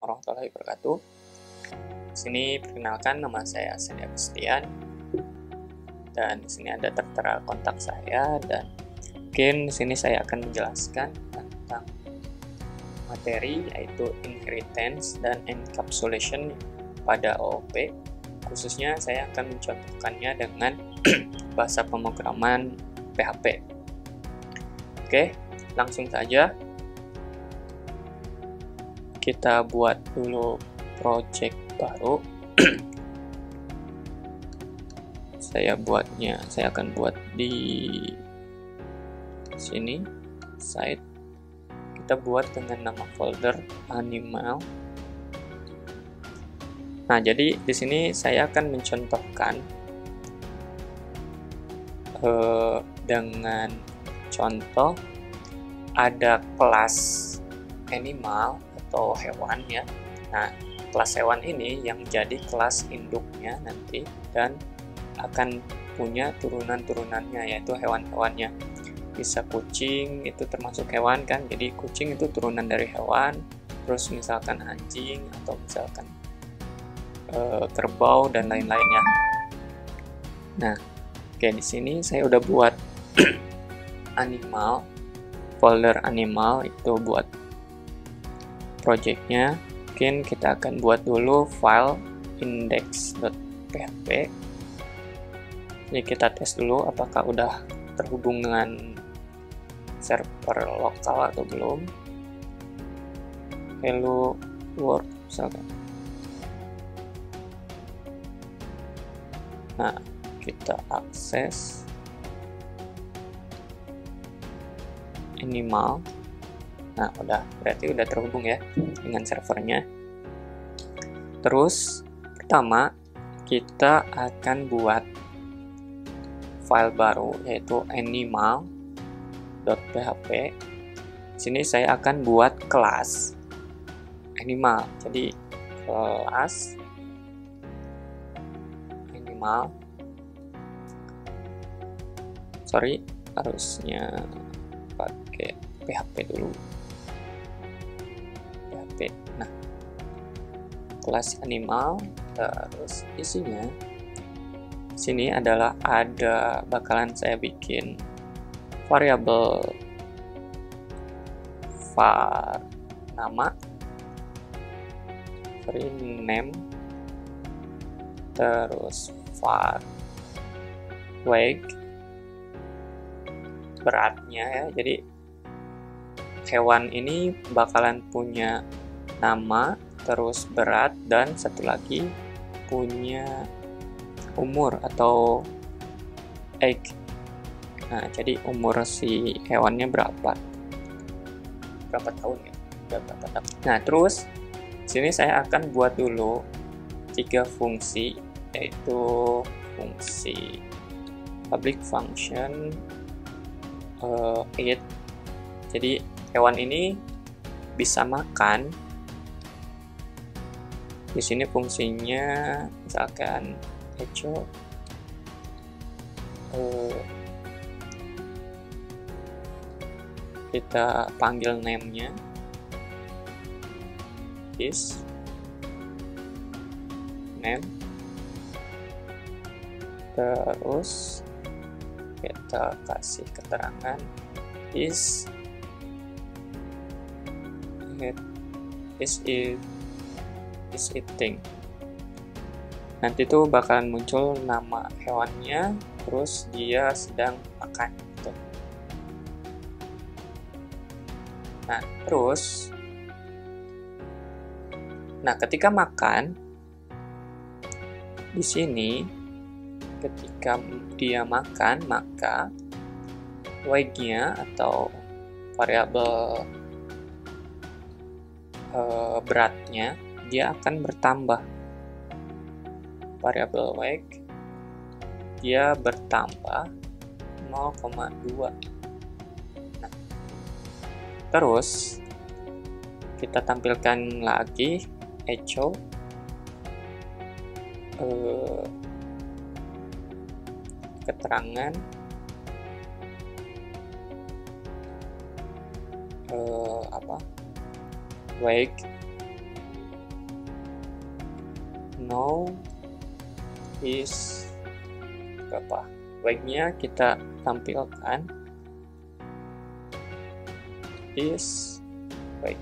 warahmatullahi wabarakatuh. Di sini perkenalkan, nama saya Sandy Agustian, dan di sini ada tertera kontak saya, dan mungkin di sini saya akan menjelaskan tentang materi yaitu inheritance dan encapsulation pada OOP. Khususnya saya akan mencontohkannya dengan bahasa pemrograman PHP. Oke, langsung saja kita buat dulu project baru. Saya akan buat di sini site. Kita buat dengan nama folder animal. Nah, jadi di sini saya akan mencontohkan dengan contoh ada kelas animal atau hewan ya. Nah, kelas hewan ini yang jadi kelas induknya nanti dan akan punya turunan-turunannya, yaitu hewan-hewannya. Bisa kucing, itu termasuk hewan kan, jadi kucing itu turunan dari hewan. Terus misalkan anjing atau misalkan kerbau dan lain-lainnya. Nah, oke, di sini saya udah buat animal, folder animal itu buat projectnya. Mungkin kita akan buat dulu file index.php. Jadi kita tes dulu apakah udah terhubung dengan server lokal atau belum. Hello world misalkan. Nah, kita akses animal. Nah, berarti udah terhubung ya dengan servernya. Terus pertama kita akan buat file baru yaitu animal.php. Sini saya akan buat kelas animal. Jadi kelas animal. Harusnya pakai PHP dulu. PHP. Nah, kelas animal, terus isinya sini adalah bakalan saya bikin variabel var nama, name, terus var weight, beratnya ya. Jadi hewan ini bakalan punya nama, terus berat, dan satu lagi punya umur atau age. Nah, jadi umur si hewannya berapa tahun ya? Berapa tahun. Nah, terus sini saya akan buat dulu 3 fungsi, yaitu fungsi public function eat. Jadi hewan ini bisa makan. Di sini fungsinya misalkan echo, kita panggil name-nya is name, terus kita kasih keterangan is eating. Nanti tuh bakalan muncul nama hewannya, terus dia sedang makan gitu. Nah, terus ketika makan di sini, ketika dia makan, maka weight-nya atau variabel beratnya dia akan bertambah. Variabel weight dia bertambah 0,2. Nah, terus kita tampilkan lagi echo keterangan weight no is berapa, weight-nya kita tampilkan is weight.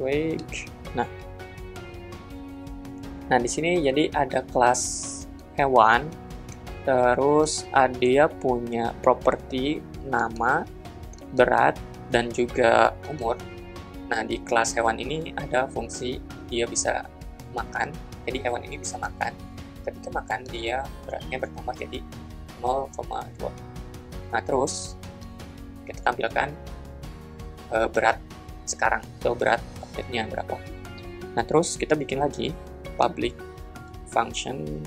Weight. Nah di sini jadi ada kelas hewan, terus dia punya properti nama, berat, dan juga umur. Nah di kelas hewan ini ada fungsi dia bisa makan, jadi hewan ini bisa makan. Ketika makan dia beratnya bertambah jadi 0,2. Nah terus kita tampilkan berat sekarang atau berat update-nya berapa. Nah terus kita bikin lagi public function,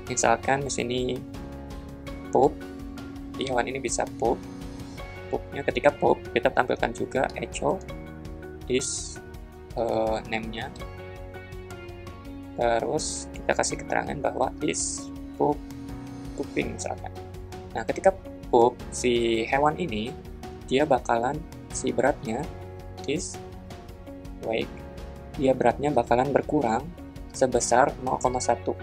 misalkan di sini poop, di hewan ini bisa poop. Poopnya ketika poop kita tampilkan juga echo is name-nya, terus kita kasih keterangan bahwa is pooping misalkan. Nah ketika poop si hewan ini dia bakalan si beratnya is weight, dia beratnya bakalan berkurang sebesar 0,1.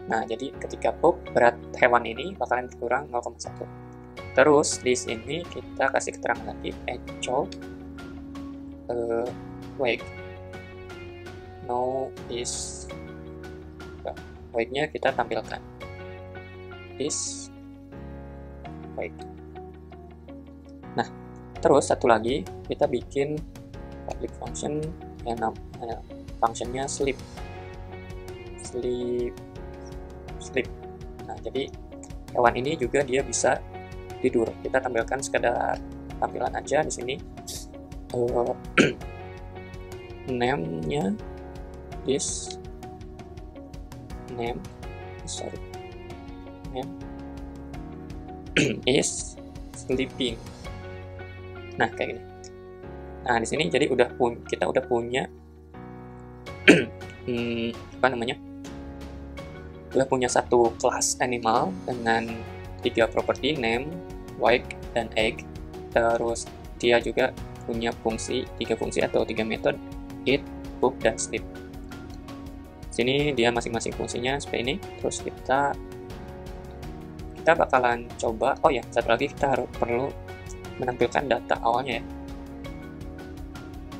Nah, jadi ketika poop, berat hewan ini bakalan berkurang 0,1. Terus, di sini kita kasih keterangan lagi, echo weight. No is, weight-nya kita tampilkan. Is weight. Nah, terus satu lagi, kita bikin public function yang namanya functionnya sleep. Nah jadi hewan ini juga dia bisa tidur. Kita tampilkan sekedar tampilan aja di sini. Name-nya is name is sleeping. Nah kayak gini. Nah di sini jadi kita udah punya udah punya satu kelas animal dengan 3 properti, name, weight, dan egg. Terus dia juga punya 3 fungsi atau 3 metode, eat, poop, dan sleep. Sini dia masing-masing fungsinya seperti ini. Terus kita bakalan coba, oh ya satu lagi kita perlu menampilkan data awalnya ya,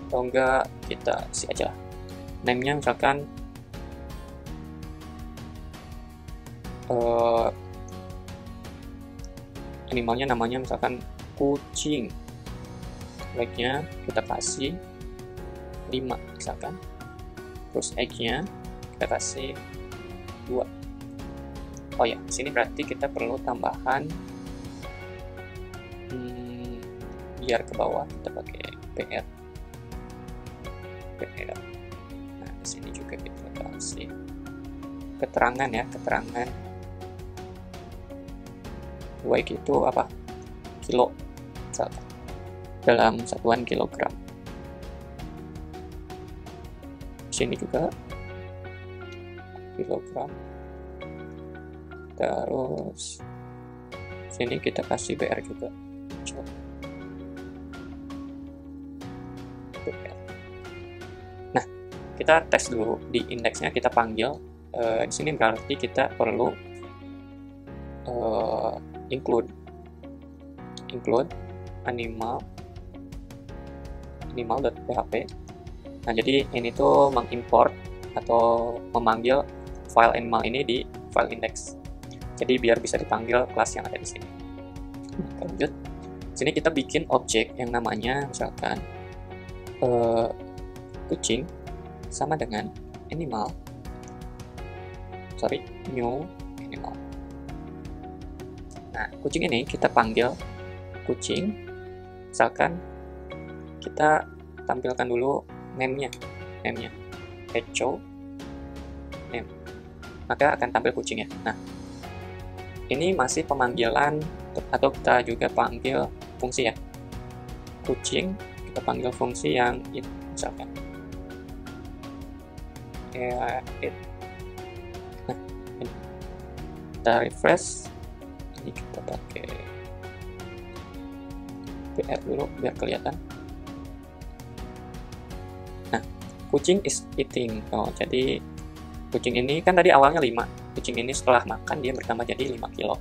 atau enggak kita isi aja lah. Name-nya misalkan animalnya namanya misalkan kucing, weight-nya kita kasih 5 misalkan, terus egg-nya kita kasih 2. Oh ya, sini berarti kita perlu tambahan biar ke bawah kita pakai PR. Nah di sini juga kita kasih keterangan ya, keterangan weight itu apa, kilo misalkan, dalam satuan kilogram. Sini juga kilogram, terus sini kita kasih BR juga. BR. Nah kita tes dulu di indeksnya, kita panggil di sini berarti kita perlu include animal.php. Nah jadi ini tuh mengimport atau memanggil file animal ini di file index. Jadi biar bisa dipanggil kelas yang ada di sini. Lanjut. Sini kita bikin objek yang namanya misalkan kucing sama dengan new animal. Nah, kucing ini kita panggil kucing, misalkan kita tampilkan dulu name-nya, echo name, maka akan tampil kucing ya. Nah, ini masih pemanggilan atau kita juga panggil fungsi ya. Kucing kita panggil fungsi yang it misalkan. It. Nah, ini. Kita refresh. Ini kita pakai PR dulu biar kelihatan. Nah, kucing is eating. Oh, jadi kucing ini kan tadi awalnya 5. Kucing ini setelah makan dia bertambah jadi 5 kilo.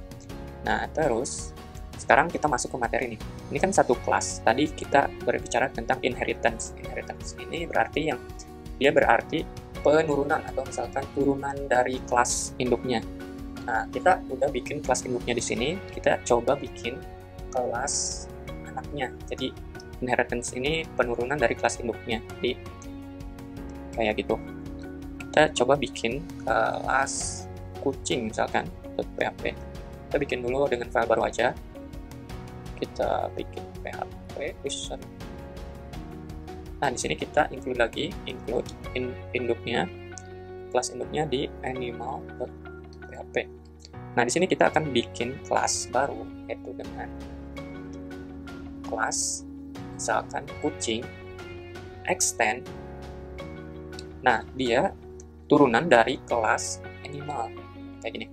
Nah, terus sekarang kita masuk ke materi nih. Ini kan satu kelas. Tadi kita berbicara tentang inheritance. Inheritance ini berarti dia berarti penurunan atau misalkan turunan dari kelas induknya. Nah, kita udah bikin kelas induknya di sini. Kita coba bikin kelas anaknya. Jadi inheritance ini penurunan dari kelas induknya. Jadi kayak gitu. Kita coba bikin kelas kucing misalkan .php. Kita bikin dulu dengan file baru aja. Kita bikin PHP. Nah, di sini kita include lagi induknya, kelas induknya di animal.php. Nah, di sini kita akan bikin kelas baru, yaitu dengan kelas misalkan kucing extend. Nah, dia turunan dari kelas animal kayak gini.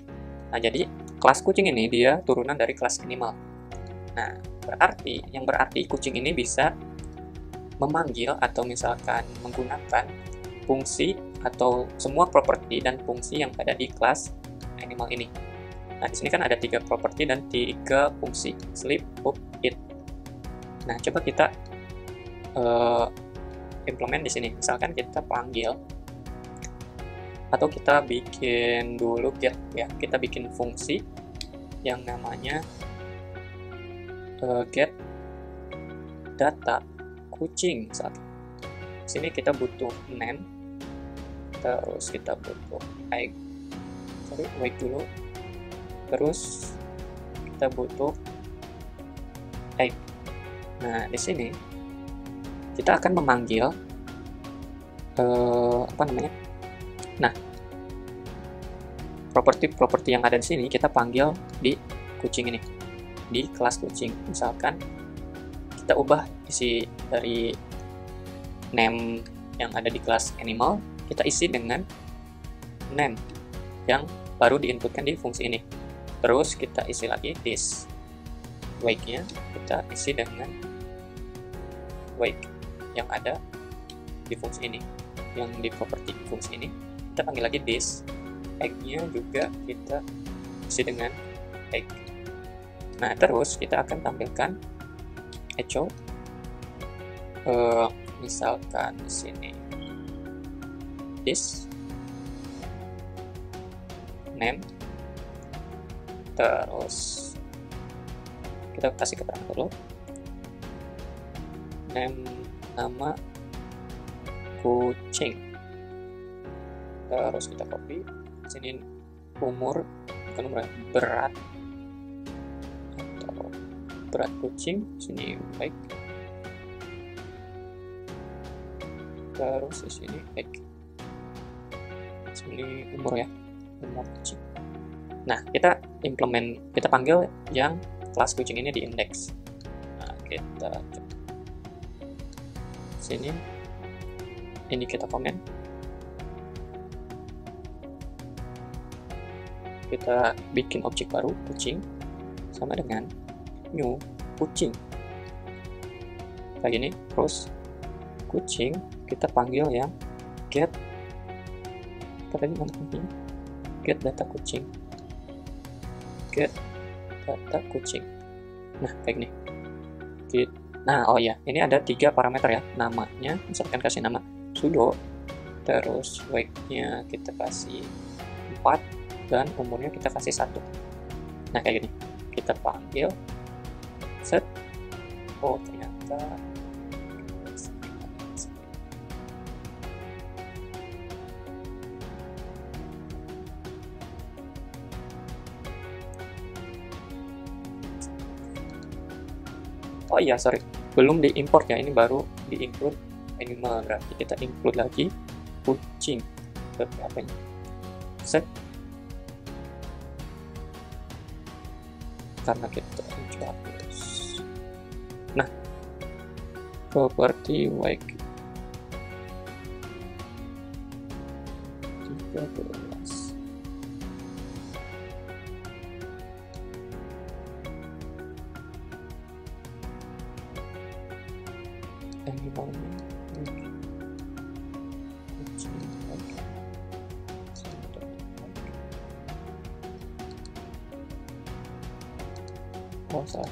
Nah, jadi kelas kucing ini dia turunan dari kelas animal. Nah, berarti kucing ini bisa memanggil atau misalkan menggunakan fungsi atau semua properti dan fungsi yang ada di kelas animal ini. Nah, di sini kan ada 3 properti dan 3 fungsi, sleep, poop, eat. Nah, coba kita implement di sini. Misalkan kita panggil atau kita bikin dulu get ya. Kita bikin fungsi yang namanya get data kucing misalkan. Sini kita butuh name, terus kita butuh wait dulu, terus kita butuh egg. Nah, di sini kita akan memanggil apa namanya? Nah, properti yang ada di sini kita panggil di kucing ini, di kelas kucing. Misalkan kita ubah isi dari name yang ada di kelas animal, kita isi dengan name yang baru diinputkan di fungsi ini. Terus kita isi lagi this wake-nya, kita isi dengan wake yang ada di fungsi ini, yang di properti fungsi ini. Kita panggil lagi this, egg-nya juga kita isi dengan egg. Nah, terus kita akan tampilkan echo misalkan di sini this name, terus kita kasih keterangan dulu name, nama kucing, terus kita copy sini umur, bukan umur, berat kucing, sini baik, terus di sini baik, sini umur ya, umur kucing. Nah, kita panggil yang kelas kucing ini di index. Nah, kita sini ini kita komen, kita bikin objek baru kucing sama dengan new kucing kayak gini. Terus kucing kita panggil yang get tadi mana kucing, get data kucing, get data kucing. Nah, kayak gini. Nah, oh ya, ini ada 3 parameter ya. Namanya misalkan kasih nama sudo, terus wake-nya kita kasih 4 dan umurnya kita kasih 1. Nah, kayak gini. Kita panggil set. Oh, ternyata oh iya, sorry, belum diimport ya, ini baru di-include animal. Berarti kita include lagi kucing ke PHP-nya. Set. Karena kita coba hapus. Nah, property wake 13. animalnya. Oh, salah.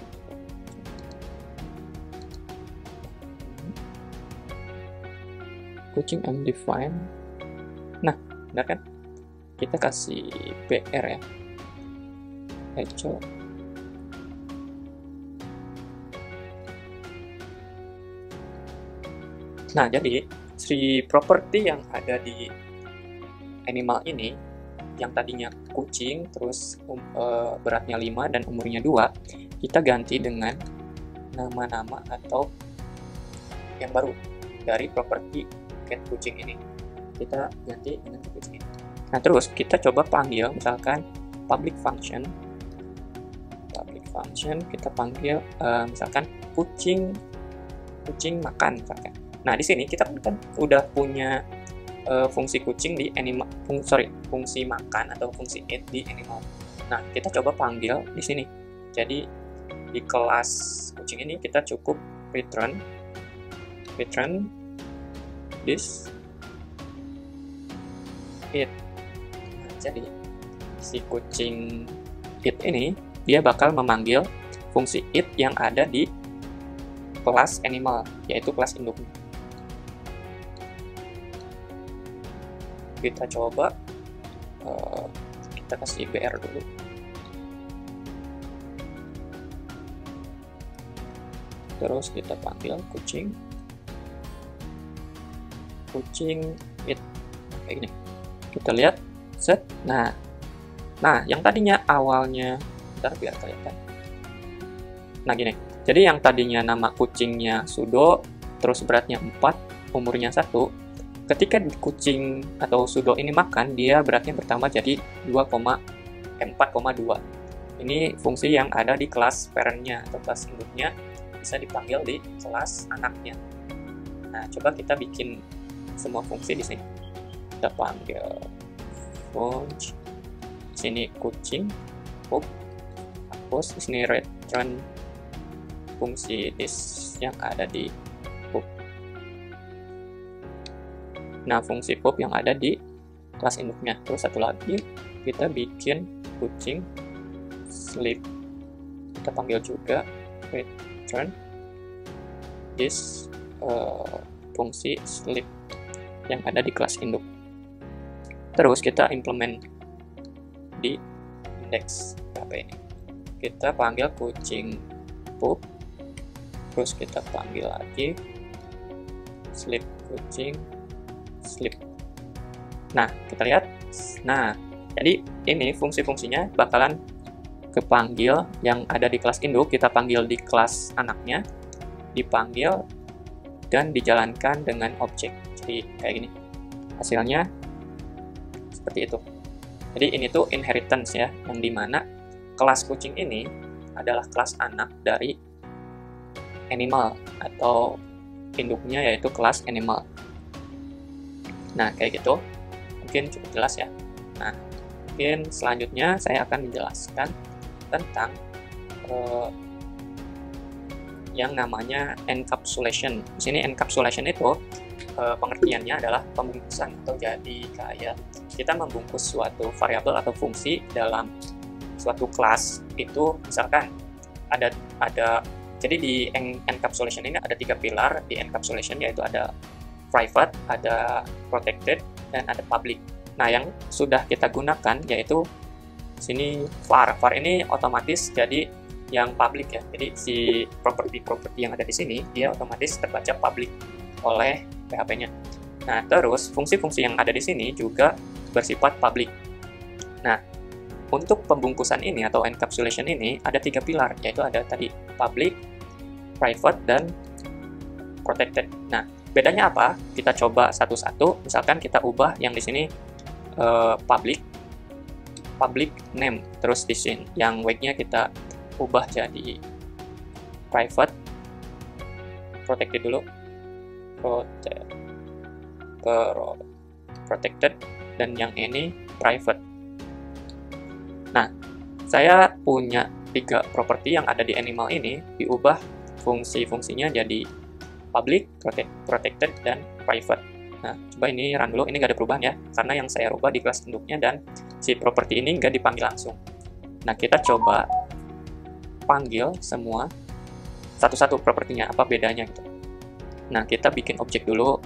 Kucing undefined. Nah, benar kan? Kita kasih BR ya. Echo. Nah, jadi si properti yang ada di animal ini, yang tadinya kucing, terus beratnya 5 dan umurnya 2, kita ganti dengan nama-nama atau yang baru dari properti cat kucing ini. Kita ganti dengan kucing ini. Nah, terus kita coba panggil misalkan public function, kita panggil misalkan kucing makan misalkan. Nah, di sini kita kan udah punya fungsi kucing di animal, fungsi makan atau fungsi eat di animal. Nah, kita coba panggil di sini. Jadi di kelas kucing ini kita cukup return this eat. Nah, jadi si kucing eat ini dia bakal memanggil fungsi eat yang ada di kelas animal, yaitu kelas induknya. Kita coba kita kasih BR dulu. Terus kita panggil kucing eat kayak gini. Kita lihat set. Nah, yang tadinya awalnya, bentar biar kelihatan. Nah, gini. Jadi yang tadinya nama kucingnya Sudo, terus beratnya 4, umurnya 1, ketika kucing atau Sudo ini makan, dia beratnya bertambah jadi 4,2. Ini fungsi yang ada di kelas parent-nya atau kelas induknya, bisa dipanggil di kelas anaknya. Nah, coba kita bikin semua fungsi di sini. Kita panggil function, sini kucing, pup, hapus, di sini return fungsi this yang ada di pup. Nah, fungsi pup yang ada di kelas induknya. Terus satu lagi, kita bikin kucing sleep. Kita panggil juga return this fungsi sleep yang ada di kelas induk. Terus kita implement di index PHP ini. Kita panggil kucing pup. Terus kita panggil lagi sleep kucing sleep. Nah, kita lihat. Nah, jadi ini fungsi-fungsinya bakalan kepanggil yang ada di kelas induk, kita panggil di kelas anaknya, dipanggil dan dijalankan dengan objek. Jadi kayak gini. Hasilnya seperti itu. Jadi ini tuh inheritance ya, yang dimana kelas kucing ini adalah kelas anak dari animal atau induknya yaitu kelas animal. Nah, kayak gitu. Mungkin cukup jelas ya. Nah, mungkin selanjutnya saya akan menjelaskan tentang yang namanya encapsulation. Di sini encapsulation itu pengertiannya adalah pembungkusan, atau jadi kayak kita membungkus suatu variabel atau fungsi dalam suatu kelas. Itu misalkan ada jadi di encapsulation ini ada 3 pilar di encapsulation, yaitu ada private, ada protected, dan ada public. Nah, yang sudah kita gunakan yaitu sini var ini otomatis jadi yang public ya. Jadi si properti yang ada di sini dia otomatis terbaca public oleh PHP-nya. Nah, terus fungsi-fungsi yang ada di sini juga bersifat public. Nah, untuk pembungkusan ini atau encapsulation ini ada 3 pilar, yaitu ada tadi public, private, dan protected. Nah, bedanya apa? Kita coba satu-satu. Misalkan kita ubah yang di sini public name, terus di sini yang wake-nya kita ubah jadi private, protected dulu, protected, dan yang ini private. Nah, saya punya 3 properti yang ada di animal ini, diubah fungsi-fungsinya jadi public, protected, dan private. Nah, coba ini run dulu. Ini nggak ada perubahan ya, karena yang saya rubah di kelas induknya dan si properti ini nggak dipanggil langsung. Nah, kita coba panggil semua satu-satu propertinya, apa bedanya gitu. Nah, kita bikin objek dulu,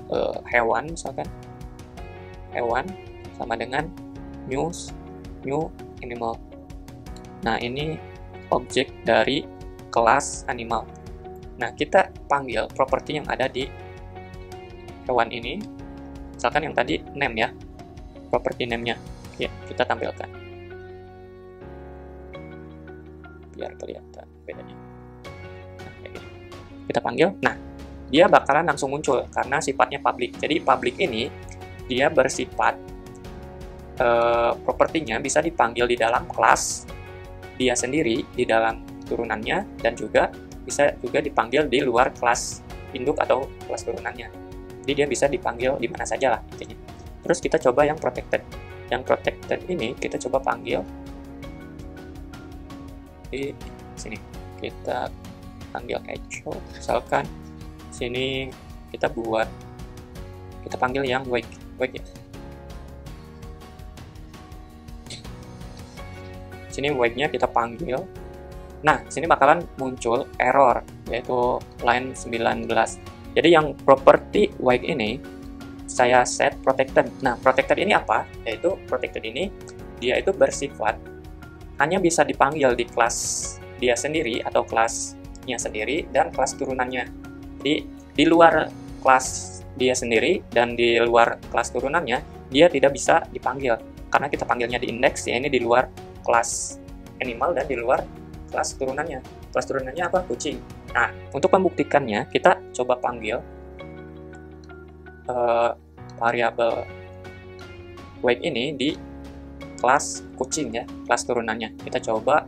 hewan misalkan. Hewan sama dengan new animal. Nah, ini objek dari kelas animal. Nah, kita panggil properti yang ada di hewan ini. Misalkan yang tadi name ya, properti name-nya. Ya, kita tampilkan. Biar kelihatan bedanya. Nah, kayak gini. Kita panggil. Nah, dia bakalan langsung muncul karena sifatnya public. Jadi, public ini dia bersifat propertinya bisa dipanggil di dalam kelas dia sendiri, di dalam turunannya, dan juga bisa juga dipanggil di luar kelas induk atau kelas turunannya. Jadi dia bisa dipanggil di mana saja lah intinya. Terus kita coba yang protected. Yang protected ini kita coba panggil di sini. Kita panggil echo. Misalkan sini kita panggil yang wake ya. Sini wake-nya kita panggil. Nah, sini bakalan muncul error, yaitu line 19. Jadi yang property wake ini saya set protected. Nah, protected ini apa? Yaitu protected ini dia itu bersifat hanya bisa dipanggil di kelas dia sendiri atau kelasnya sendiri dan kelas turunannya. Jadi di luar kelas dia sendiri dan di luar kelas turunannya dia tidak bisa dipanggil karena kita panggilnya di index ya, ini di luar kelas animal dan di luar kelas turunannya. Kelas turunannya apa? Kucing. Nah, untuk membuktikannya kita coba panggil variabel wake ini di kelas kucing ya, kelas turunannya. Kita coba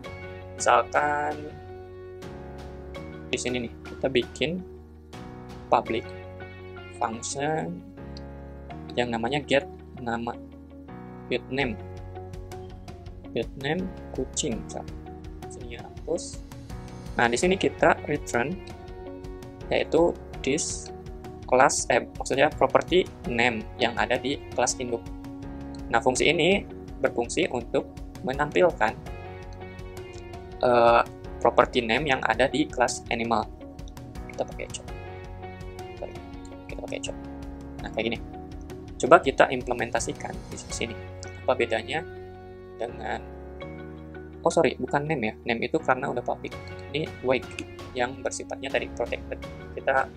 misalkan di sini nih, kita bikin public function yang namanya get name kucing. Sini hapus. Nah, di sini kita return yaitu this kelas maksudnya property name yang ada di kelas induk. Nah, fungsi ini berfungsi untuk menampilkan property name yang ada di kelas animal. Kita pakai chop. Nah, kayak gini. Coba kita implementasikan di sini. Apa bedanya dengan bukan name ya. Name itu karena udah public. Ini wake yang bersifatnya tadi protected. Kita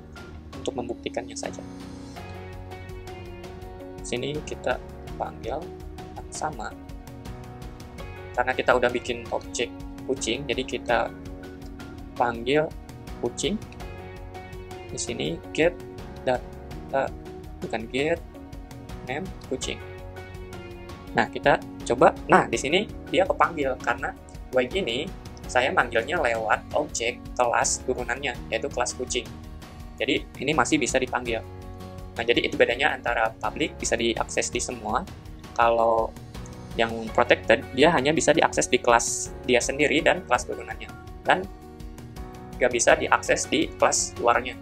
untuk membuktikannya saja. Sini kita panggil sama. Karena kita udah bikin objek kucing, jadi kita panggil kucing. Di sini get data, bukan get name kucing. Nah, kita coba. Nah, di sini dia kepanggil karena wake ini saya manggilnya lewat objek kelas turunannya, yaitu kelas kucing. Jadi ini masih bisa dipanggil. Nah, jadi itu bedanya antara public bisa diakses di semua. Kalau yang protected dia hanya bisa diakses di kelas dia sendiri dan kelas turunannya, dan nggak bisa diakses di kelas luarnya.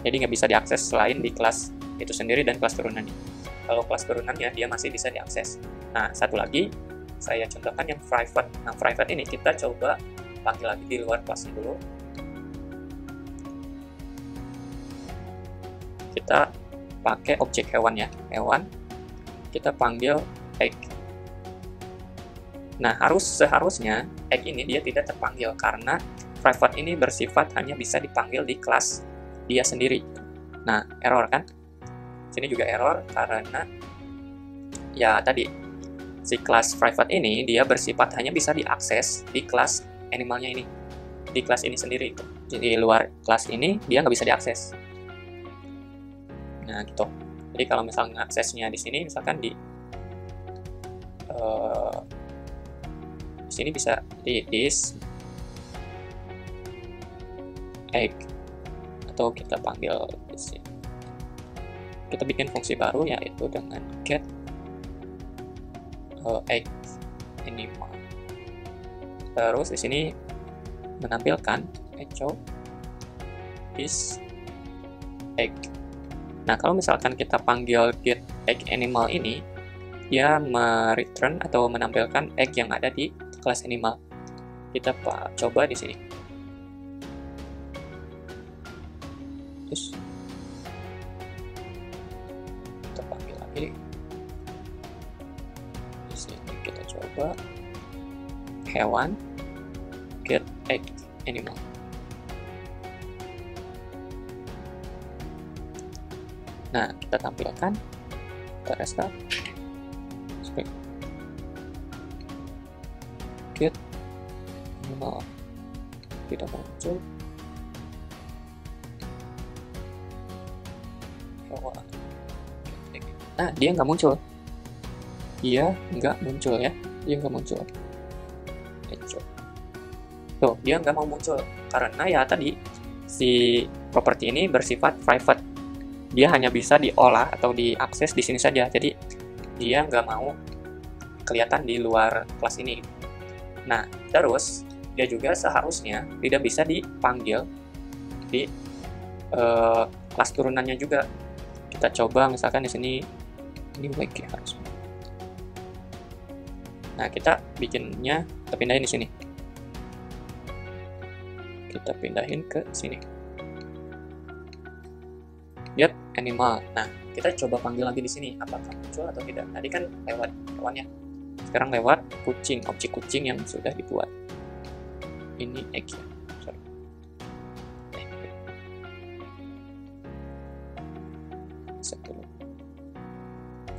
Jadi nggak bisa diakses selain di kelas itu sendiri dan kelas turunannya. Kalau kelas turunannya dia masih bisa diakses. Nah, satu lagi saya contohkan yang private. Nah, private ini kita coba panggil lagi di luar kelasnya dulu. Kita pakai objek hewan ya, hewan. Kita panggil egg. Nah, seharusnya egg ini dia tidak terpanggil karena private ini bersifat hanya bisa dipanggil di kelas dia sendiri. Nah, error kan? Sini juga error karena ya tadi si kelas private ini dia bersifat hanya bisa diakses di kelas animalnya ini, di kelas ini sendiri. Jadi luar kelas ini dia nggak bisa diakses. Nah, gitu. Jadi kalau misalnya aksesnya di sini, misalkan di sini bisa di this egg, atau kita panggil di sini. Kita bikin fungsi baru yaitu dengan get egg animal. Terus di sini menampilkan echo this egg. Nah, kalau misalkan kita panggil get egg animal ini, dia mereturn atau menampilkan egg yang ada di kelas animal. Kita coba di sini. Terus kita panggil lagi. Di sini kita coba hewan get egg animal. Nah, kita tampilkan, kita restart. Get animal tidak muncul. Hewan. Nah, dia nggak muncul. Dia nggak muncul ya. Dia nggak muncul. Tuh, dia nggak mau muncul karena ya tadi si properti ini bersifat private. Dia hanya bisa diolah atau diakses di sini saja. Jadi dia nggak mau kelihatan di luar kelas ini. Nah, terus dia juga seharusnya tidak bisa dipanggil di kelas turunannya juga. Kita coba misalkan di sini ini wake ya harusnya. Nah, kita bikinnya, kita pindahin di sini. Kita pindahin ke sini. Get animal. Nah, kita coba panggil lagi di sini. Apakah muncul atau tidak? Tadi kan lewat hewannya. Sekarang lewat kucing, objek kucing yang sudah dibuat. Ini egg ya. Sorry. Set dulu.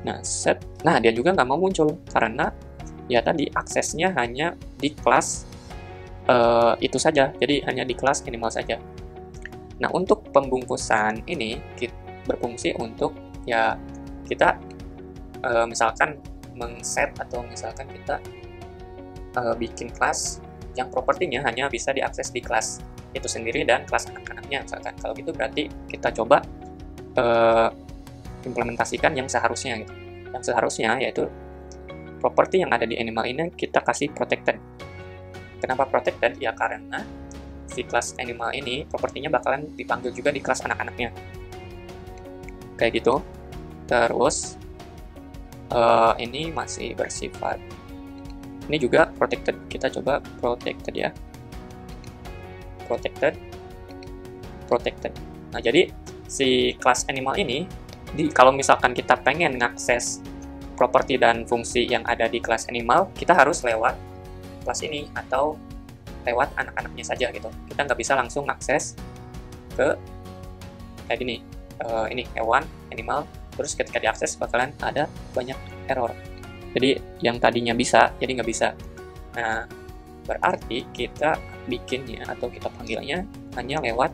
Nah, set. Nah, dia juga nggak mau muncul karena ya tadi aksesnya hanya di kelas itu saja. Jadi hanya di kelas animal saja. Nah, untuk pembungkusan ini berfungsi untuk ya kita misalkan mengset atau misalkan kita bikin kelas yang propertinya hanya bisa diakses di kelas itu sendiri dan kelas anak-anaknya misalkan. Kalau gitu berarti kita coba implementasikan yang seharusnya gitu. Yang seharusnya yaitu properti yang ada di animal ini kita kasih protected. Kenapa protected? Ya karena si kelas animal ini propertinya bakalan dipanggil juga di kelas anak-anaknya. Kayak gitu. Terus ini masih bersifat. Ini juga protected. Kita coba protected ya. Protected. Nah, jadi si kelas animal ini kalau misalkan kita pengen ngakses properti dan fungsi yang ada di kelas animal, kita harus lewat kelas ini atau lewat anak-anaknya saja gitu. Kita nggak bisa langsung akses ke kayak gini. Ini hewan, animal, terus ketika diakses bakalan ada banyak error. Jadi yang tadinya bisa, jadi nggak bisa. Nah, berarti kita bikinnya atau kita panggilnya hanya lewat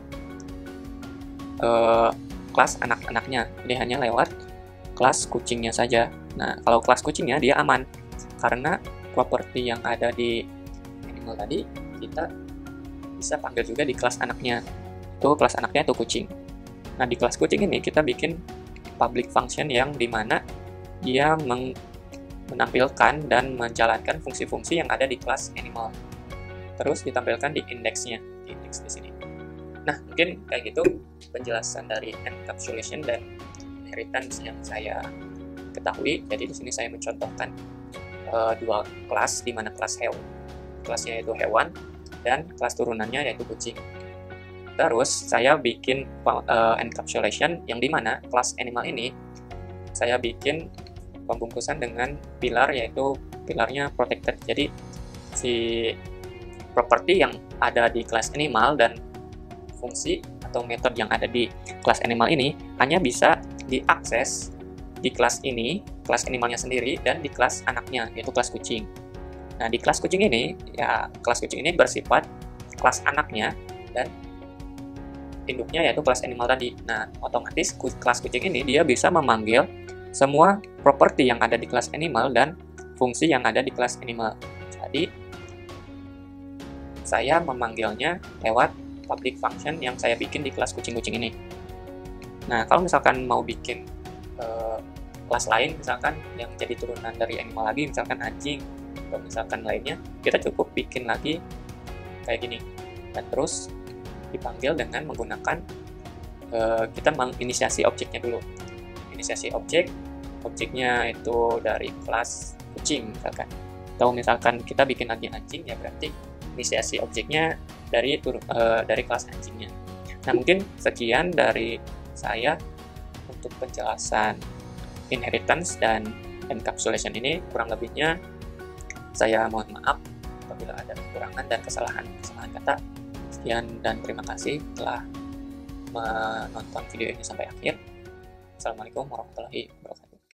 kelas anak-anaknya. Jadi hanya lewat kelas kucingnya saja. Nah, kalau kelas kucingnya dia aman karena properti yang ada di animal tadi kita bisa panggil juga di kelas anaknya. Itu kelas anaknya itu kucing. Nah, di kelas kucing ini kita bikin public function yang dimana dia menampilkan dan menjalankan fungsi-fungsi yang ada di kelas animal. Terus ditampilkan di indeksnya, di indeks di sini. Nah, mungkin kayak gitu penjelasan dari encapsulation dan inheritance yang saya ketahui. Jadi di sini saya mencontohkan dua kelas, di mana kelasnya yaitu hewan dan kelas turunannya yaitu kucing. Terus saya bikin encapsulation yang dimana kelas animal ini saya bikin pembungkusan dengan pilar, yaitu pilarnya protected. Jadi si properti yang ada di kelas animal dan fungsi atau metode yang ada di kelas animal ini hanya bisa diakses di kelas ini, kelas animalnya sendiri, dan di kelas anaknya, yaitu kelas kucing. Nah, di kelas kucing ini, ya kelas kucing ini bersifat kelas anaknya dan induknya yaitu kelas animal tadi. Nah, otomatis kelas kucing ini dia bisa memanggil semua properti yang ada di kelas animal dan fungsi yang ada di kelas animal. Jadi, saya memanggilnya lewat public function yang saya bikin di kelas kucing-kucing ini. Nah, kalau misalkan mau bikin kelas lain, misalkan yang jadi turunan dari animal lagi, misalkan anjing, atau misalkan lainnya, kita cukup bikin lagi kayak gini. Dan terus dipanggil dengan menggunakan kita menginisiasi objeknya dulu. Inisiasi objeknya itu dari kelas kucing misalkan. Atau misalkan kita bikin lagi anjing, ya berarti inisiasi objeknya dari kelas anjingnya. Nah, mungkin sekian dari saya untuk penjelasan inheritance dan encapsulation ini. Kurang lebihnya saya mohon maaf apabila ada kekurangan dan kesalahan kata. Sekian dan terima kasih telah menonton video ini sampai akhir. Assalamualaikum warahmatullahi wabarakatuh.